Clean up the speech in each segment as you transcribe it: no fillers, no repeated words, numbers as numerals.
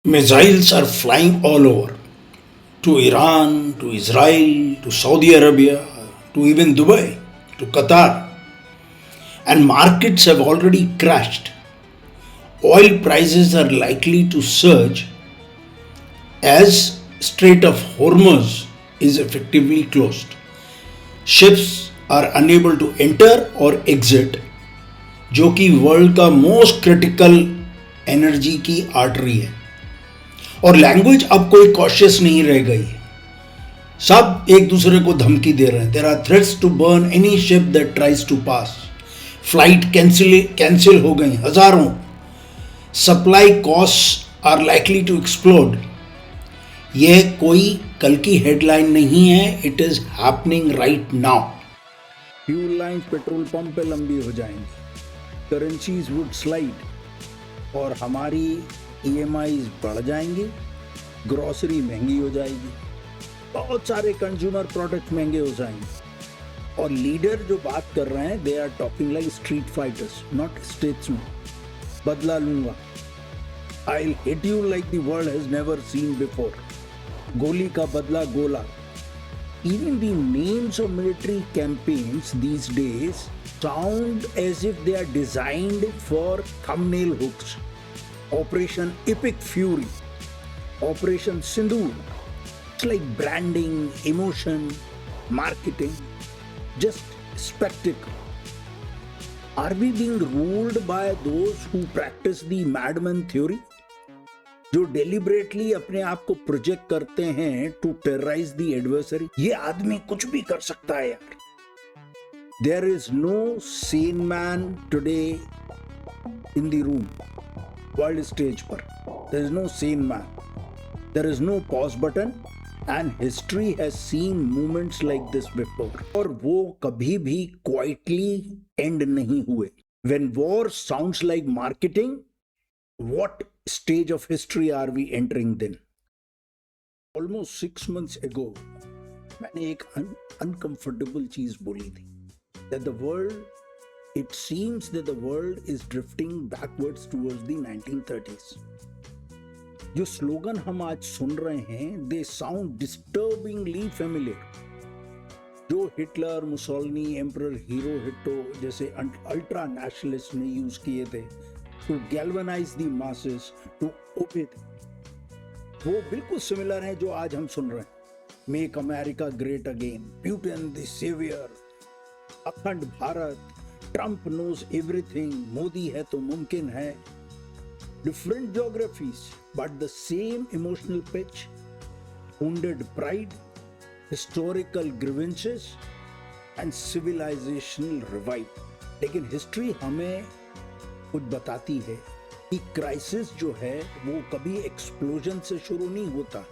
Missiles are flying all over to Iran, to Israel, to Saudi Arabia, to even Dubai, to Qatar. And markets have already crashed. Oil prices are likely to surge as Strait of Hormuz is effectively closed. Ships are unable to enter or exit, जो कि world का most critical energy की artery है। और language अब कोई cautious नहीं रह गई है, सब एक दूसरे को धमकी दे रहे हैं। There are threats to burn any ship that tries to pass. Flight cancel हो गई हजारों। Supply cost are likely to explode. यह कोई कल की हेडलाइन नहीं है, it is happening right now. Fuel lines petrol pump पे लंबी हो जाएंगी, करेंसीज वुड स्लाइड और हमारी ईएमआईज बढ़ जाएंगी, ग्रोसरी महंगी हो जाएगी, बहुत सारे कंज्यूमर प्रोडक्ट महंगे हो जाएंगे। और लीडर जो बात कर रहे हैं, they are talking like street fighters, not statesman. बदला लूंगा, I will hit you like the world has never seen before. गोली का बदला गोला। Even the names of military campaigns these days sound as if they are designed for thumbnail hooks. Operation Epic Fury, Operation Sindoor. It's like branding, emotion, marketing, just spectacle. Are we being ruled by those who practice the madman theory? जो deliberately अपने आप को project करते हैं to terrorise the adversary. ये आदमी कुछ भी कर सकता है यार। There is no sane man today in the room, world stage पर। There is no sane man, there is no pause button, and history has seen movements like this before. और वो कभी भी क्वाइटली एंड नहीं हुए। When war sounds like marketing, what stage of history are we entering then? Almost 6 months ago, मैंने एक uncomfortable चीज बोली थी, that the world, it seems that the world is drifting backwards towards the 1930s. जो slogan हम आज सुन रहे हैं, they sound disturbingly familiar. जो हिटलर, मुसोलिनी, एम्परर हिरोहितो जैसे अल्ट्रा नेशनलिस्ट ने यूज किए थे to galvanize the masses to obey them, वो बिल्कुल सिमिलर है जो आज हम सुन रहे हैं। Make America great again, Putin the saviour, अखंड Bharat, Trump knows everything, Modi है तो मुमकिन है। Different geographies but the same emotional pitch, wounded pride, historical grievances and civilizational revival। लेकिन हिस्ट्री हमें कुछ बताती है कि क्राइसिस जो है वो कभी एक्सप्लोजन से शुरू नहीं होता।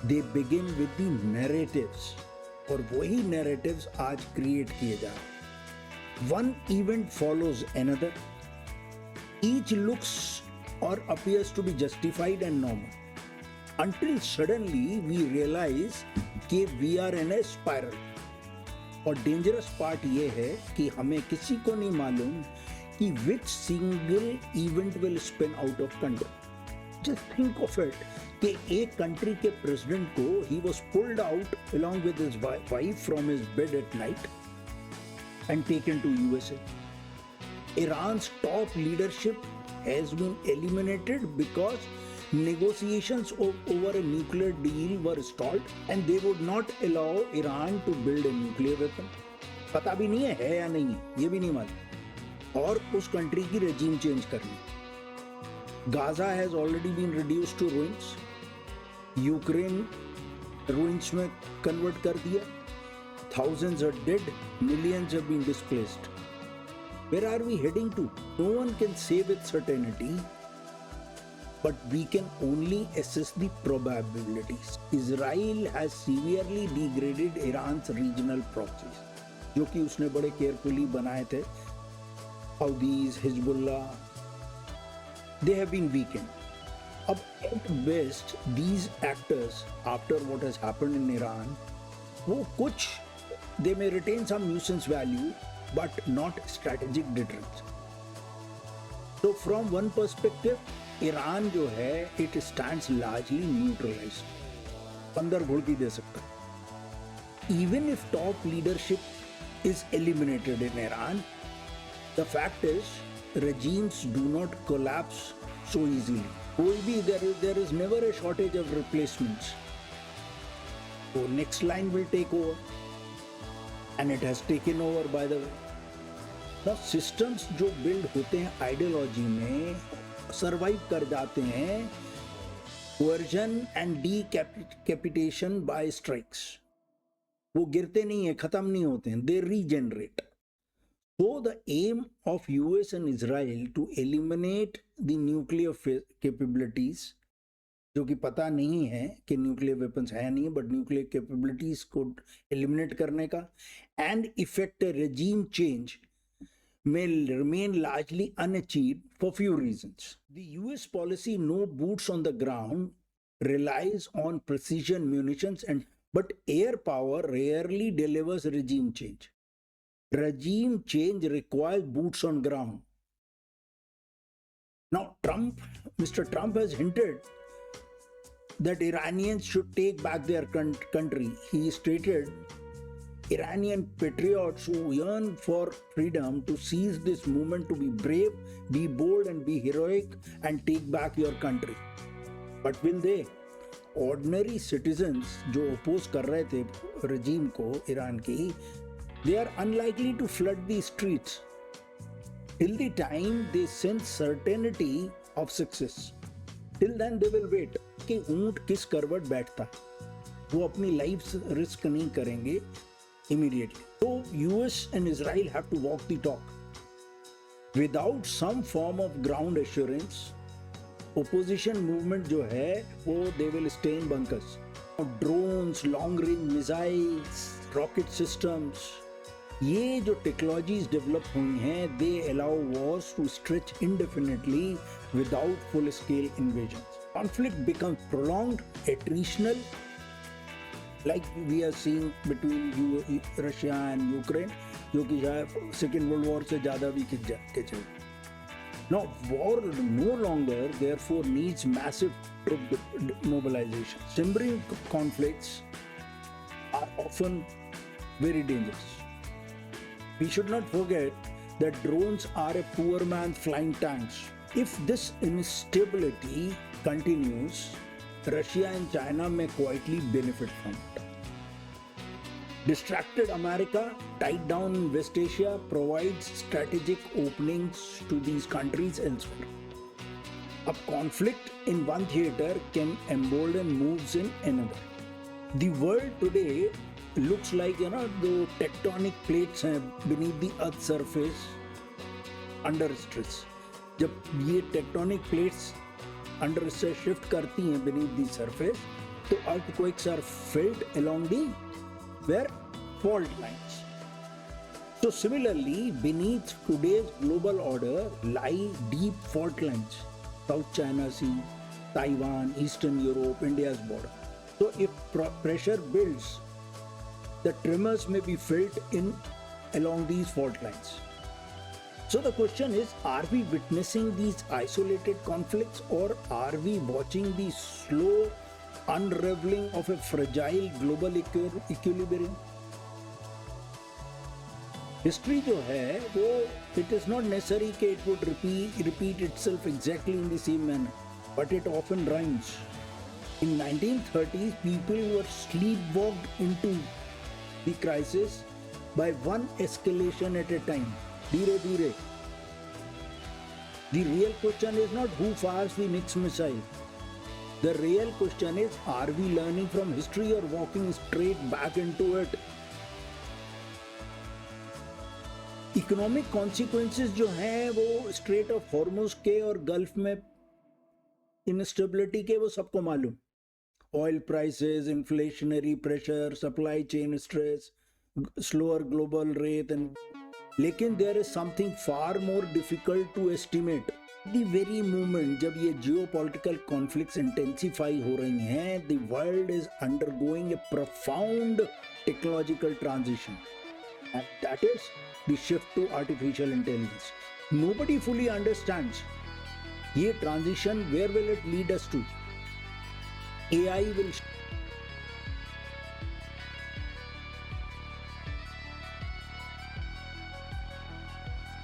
They begin with the narratives, और वही नैरेटिव्स आज क्रिएट किए जा रहे। One event follows another, each looks और appears to be justified and normal, until suddenly we realize कि we are in a spiral। और डेंजरस पार्ट ये है कि हमें किसी को नहीं मालूम कि which single event will spin out of control। Just think of it कि एक कंट्री के प्रेसिडेंट को he was pulled out along with his wife from his bed at night and taken to USA। Iran's top leadership has been eliminated because negotiations over a nuclear deal were stalled and they would not allow Iran to build a nuclear weapon। पता भी नहीं है या नहीं, ये भी नहीं मालूम। और उस कंट्री की रेजिम चेंज करनी। Gaza has already been reduced to ruins, Ukraine ruins में कन्वर्ट कर दिया, thousands are dead, millions have been displaced. Where are we heading to? No one can say with certainty, but we can only assess the probabilities. Israel has severely degraded Iran's regional proxies, जो कि उसने बड़े carefully बनाए थे। Houthis, Hezbollah, they have been weakened. अब at best these actors, after what has happened in Iran, वो कुछ they may retain some nuisance value but not strategic deterrence. So from one perspective, Iran जो है it stands largely neutralised, अंदर घुड़की दे सकता है। Even if top leadership is eliminated in Iran, the fact is regimes do not collapse so easily. कोई भी there is never a shortage of replacements. So next line will take over, and it has taken over by the way. Now systems जो build होते हैं ideology में survive कर जाते हैं coercion and decapitation by strikes. वो गिरते नहीं है, खत्म नहीं होते हैं, they regenerate. So the aim of US and Israel to eliminate the nuclear capabilities, जो कि पता नहीं है कि न्यूक्लियर वेपन्स है नहीं, बट न्यूक्लियर कैपेबिलिटीज को एलिमिनेट करने का and effect regime change may remain largely unachieved for few reasons. The US policy no boots on the ground relies on precision munitions but air power rarely delivers regime change. Regime change requires boots on ground. Now Mr. Trump has hinted that Iranians should take back their country. He stated Iranian patriots who yearn for freedom to seize this movement to be brave, be bold and be heroic and take back your country. But will they? Ordinary citizens जो oppose कर रहे थे regime को Iran की, they are unlikely to flood the streets till the time they sense certainty of success. Till then they will wait कि ऊंट किस करवट बैठता, वो अपनी लाइफ रिस्क नहीं करेंगे immediately. So US and Israel have to walk the talk. Without some form of ground assurance, opposition movement जो है वो they will stay in bunkers. Drones, long range missiles, rocket systems, ये जो technologies develop हुई हैं, they allow wars to stretch indefinitely without full scale invasions. Conflict becomes prolonged, attritional, like we are seeing between Russia and Ukraine, जो कि शायद second world war से ज़्यादा भी खिंच के चल। Now war no longer therefore needs massive troop mobilization. Simmering conflicts are often very dangerous. We should not forget that drones are a poor man's flying tanks. If this instability continues, Russia and China may quietly benefit from it. Distracted America, tied down in West Asia, provides strategic openings to these countries elsewhere. A conflict in one theater can embolden moves in another. The world today looks like, the tectonic plates हैं beneath the earth's surface under stress. जब ये tectonic plates under stress shift करती हैं beneath the surface, तो earthquakes are felt along the where fault lines. So similarly, beneath today's global order lie deep fault lines. South China Sea, Taiwan, Eastern Europe, India's border. So if pressure builds, the tremors may be felt in along these fault lines. So the question is, are we witnessing these isolated conflicts, or are we watching the slow unraveling of a fragile global equilibrium? History जो है वो it is not necessary कि it would repeat itself exactly in the same manner, but it often rhymes. In 1930s, people were sleepwalked into the crisis by one escalation at a time. धीरे धीरे. The real question is not who fires the next missile. The real question is, are we learning from history or walking straight back into it? Economic consequences जो हैं वो straight of Hormuz के और gulf में instability के वो सबको मालूम। Oil prices, inflationary pressure, supply chain stress, slower global rate and लेकिन there is something far more difficult to estimate. The very moment जब ये जियोपॉलिटिकल कॉन्फ्लिक्ट्स इंटेंसिफाई हो रही हैं, the world is undergoing a profound technological transition, and that is the shift to artificial intelligence. Nobody fully understands ये transition where will it lead us to? AI will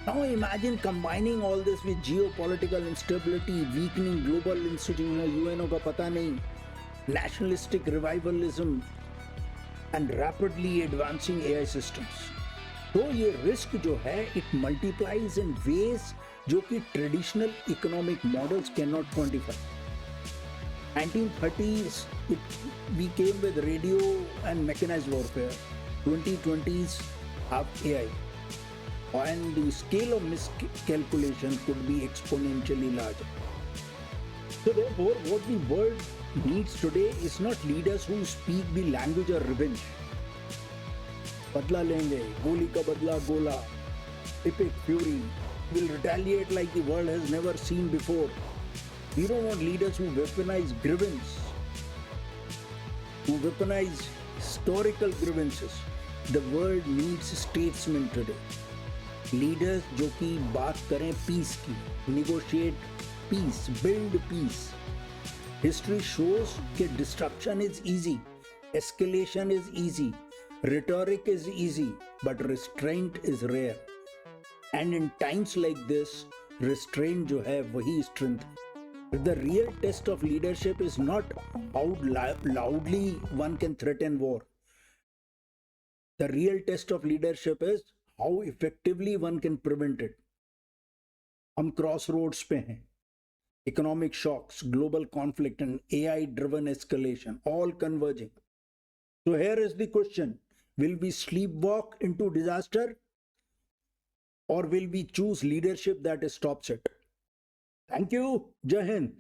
Now imagine combining all this with geopolitical instability, weakening global institutions, UNO का पता नहीं, nationalistic revivalism and rapidly advancing AI systems. तो ये risk जो है it multiplies in ways जो कि traditional economic models cannot quantify. 1930s we came with radio and mechanized warfare. 2020s have AI. And the scale of miscalculation could be exponentially larger. So therefore, what the world needs today is not leaders who speak the language of revenge. बदला लेंगे, गोली का बदला गोला, epic fury, will retaliate like the world has never seen before. We don't want leaders who weaponize grievance, who weaponize historical grievances. The world needs statesmen today. Leaders जो कि बात करें पीस की, negotiate peace, build peace. History shows कि destruction is easy, escalation is easy, rhetoric is easy, but restraint is rare. And in times like this restraint जो है वही strength है. The real test of leadership is not how loudly one can threaten war. The real test of leadership is how effectively one can prevent it. हम crossroads पे हैं. Economic shocks, global conflict and AI driven escalation all converging. So here is the question. Will we sleepwalk into disaster or will we choose leadership that stops it? Thank you. Jai Hind.